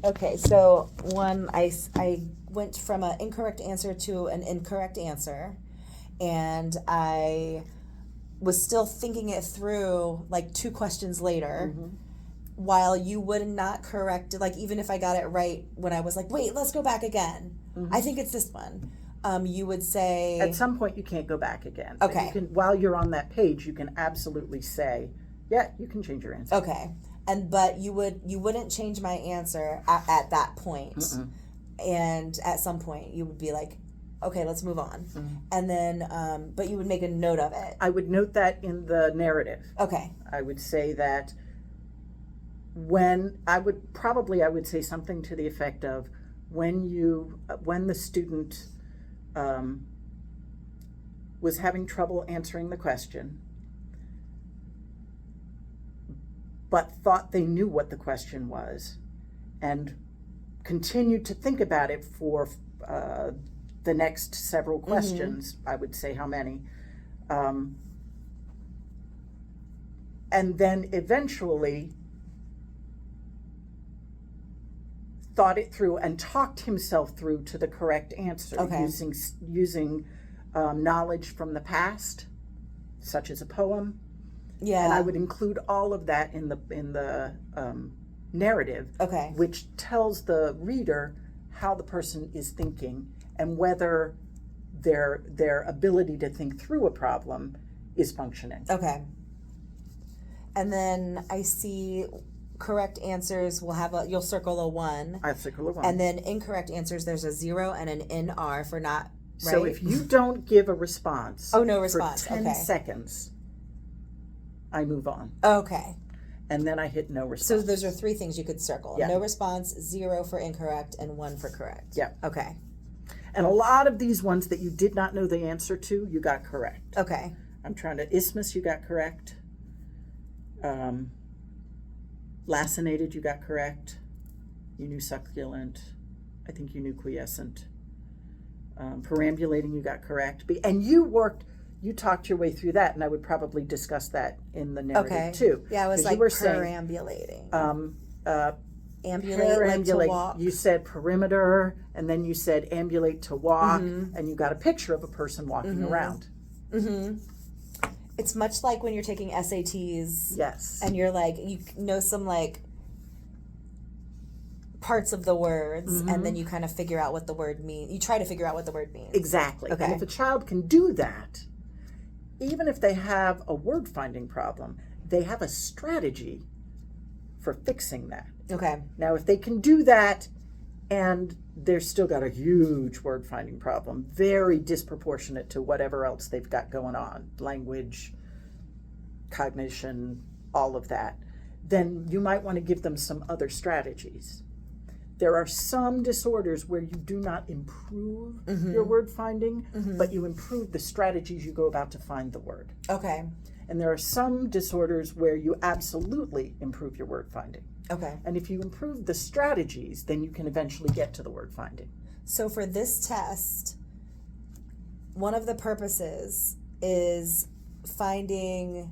Okay, so I went from an incorrect answer to an incorrect answer, and I was still thinking it through like two questions later, while you would not correct it. Like, even if I got it right when I was like, wait, let's go back again. I think it's this one. You would say At some point, you can't go back again. But Okay. you can, while you're on that page, you can absolutely say, yeah, you can change your answer. okay, but you wouldn't change my answer at that point. And at some point you would be like, okay, let's move on. And then but you would make a note of it. I would note that in the narrative. Okay. I would say that I would say something to the effect of when the student was having trouble answering the question, but thought they knew what the question was, and continued to think about it for the next several questions. I would say how many. And then eventually thought it through and talked himself through to the correct answer, Okay. using knowledge from the past, such as a poem. Yeah. And I would include all of that in the narrative, Okay. which tells the reader how the person is thinking and whether their ability to think through a problem is functioning. Okay. And then I see correct answers will have you'll circle a 1. I circle a 1. And then incorrect answers, there's a 0 and an NR for not right. So if you don't give a response, Oh, no response. for 10 Okay. seconds, I move on. Okay. And then I hit no response. So those are 3 things you could circle. Yeah. No response, 0 for incorrect, and 1 for correct. Yeah. Okay. And a lot of these ones that you did not know the answer to, you got correct. Okay. I'm trying to, isthmus, you got correct. Lacinated, you got correct. You knew succulent. I think you knew quiescent. Perambulating, you got correct. And you talked your way through that, and I would probably discuss that in the narrative Okay. too. Yeah, I was 'Cause like you were saying, perambulating. Ambulate, like to walk. You said perimeter, and then you said ambulate to walk, and you got a picture of a person walking around. It's much like when you're taking SATs. Yes. And you're like, you know some like parts of the words, and then you kind of figure out what the word means. You try to figure out what the word means. Exactly. Okay. And if a child can do that, even if they have a word finding problem, they have a strategy for fixing that. Okay. Now, if they can do that and they've still got a huge word finding problem, very disproportionate to whatever else they've got going on, language, cognition, all of that, then you might want to give them some other strategies. There are some disorders where you do not improve your word finding, but you improve the strategies you go about to find the word. Okay. And there are some disorders where you absolutely improve your word finding. Okay. And if you improve the strategies, then you can eventually get to the word finding. So for this test, one of the purposes is finding,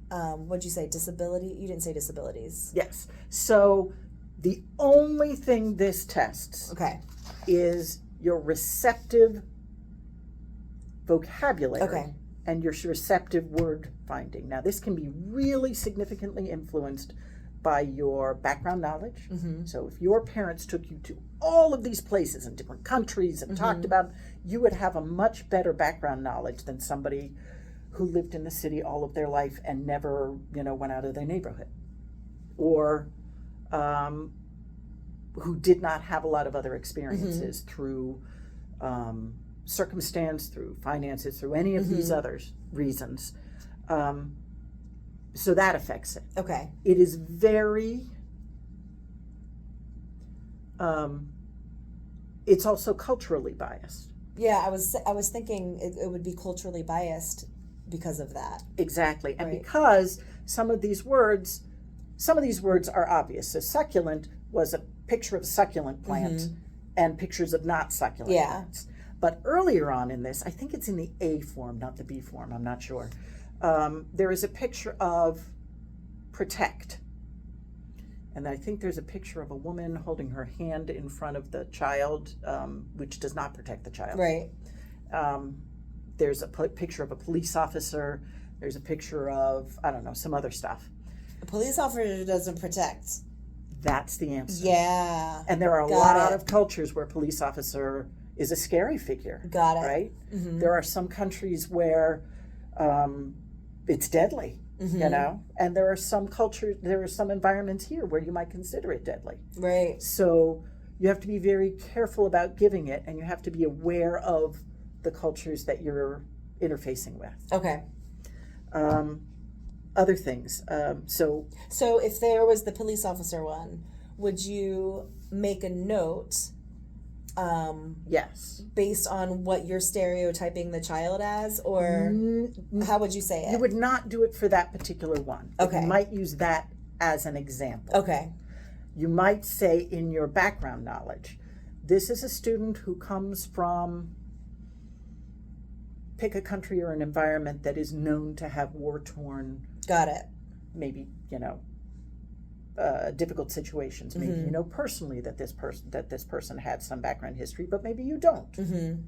what'd you say, disability? You didn't say disabilities. Yes. So the only thing this tests Okay. is your receptive vocabulary Okay. and your receptive word finding. Now, this can be really significantly influenced by your background knowledge. So if your parents took you to all of these places in different countries and talked about, you would have a much better background knowledge than somebody who lived in the city all of their life and never, went out of their neighborhood, or who did not have a lot of other experiences through circumstance, through finances, through any of these other reasons. So that affects it. Okay. It is very, it's also culturally biased. Yeah, I was thinking it would be culturally biased because of that. Exactly. And Right. because some of these words are obvious. So succulent was a picture of a succulent plant and pictures of not succulent plants. But earlier on in this, I think it's in the A form, not the B form, I'm not sure. There is a picture of protect. And I think there's a picture of a woman holding her hand in front of the child, which does not protect the child. Right. There's a picture of a police officer. There's a picture of, I don't know, some other stuff. A police officer doesn't protect. That's the answer. Yeah. And there are a Got lot it. of cultures where police officer is a scary figure. Got it. Right? Mm-hmm. There are some countries where it's deadly, Mm-hmm. you know? And there are some environments here where you might consider it deadly. Right. So you have to be very careful about giving it, and you have to be aware of the cultures that you're interfacing with. Okay. Other things. So if there was the police officer one, would you make a note yes. based on what you're stereotyping the child as, or how would you say it? You would not do it for that particular one. But Okay. you might use that as an example. Okay. You might say in your background knowledge, this is a student who comes from, pick a country or an environment that is known to have war-torn, Got it. maybe, difficult situations. Maybe Mm-hmm. you know personally that this person had some background history, but maybe you don't. Mm-hmm.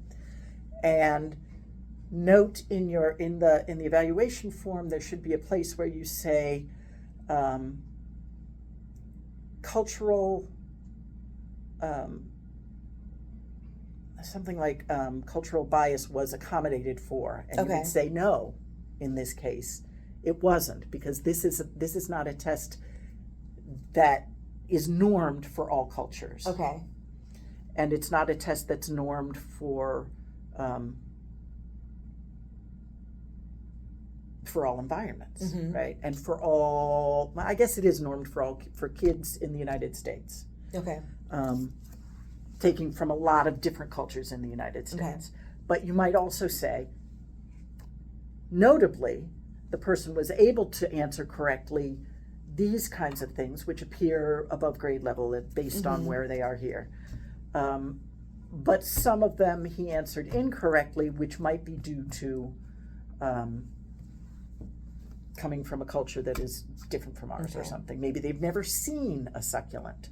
And note in the evaluation form, there should be a place where you say cultural, something like cultural bias was accommodated for, and you Okay. would say no. In this case, it wasn't, because this is not a test that is normed for all cultures. Okay. And it's not a test that's normed for all environments, Mhm. right? And for all, I guess it is normed for kids in the United States, Okay. taking from a lot of different cultures in the United States. But you might also say, notably, the person was able to answer correctly these kinds of things, which appear above grade level based on where they are here. But some of them he answered incorrectly, which might be due to coming from a culture that is different from ours or Okay. something. Maybe they've never seen a succulent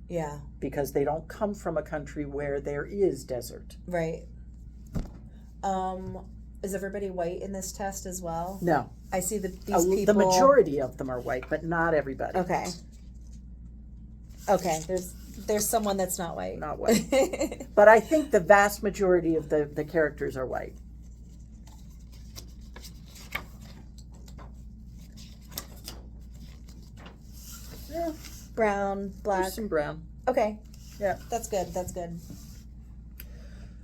Yeah. because they don't come from a country where there is desert. Right. Is everybody white in this test as well? No, I see these the people. majority of them are white, but not everybody. Okay. Okay. There's someone that's not white. Not white. But I think the vast majority of the characters are white. Yeah, Brown, black. there's some brown. Okay. Yeah. That's good. That's good.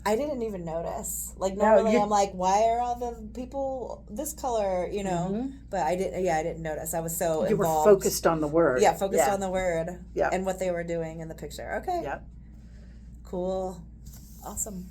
I didn't even notice. Like No, normally you- I'm like, why are all the people this color, you know? Mhm. But I didn't notice. I was so You were involved. focused on the word. Yeah, focused on the word Yeah. and what they were doing in the picture. Okay. Yeah. Cool. Awesome.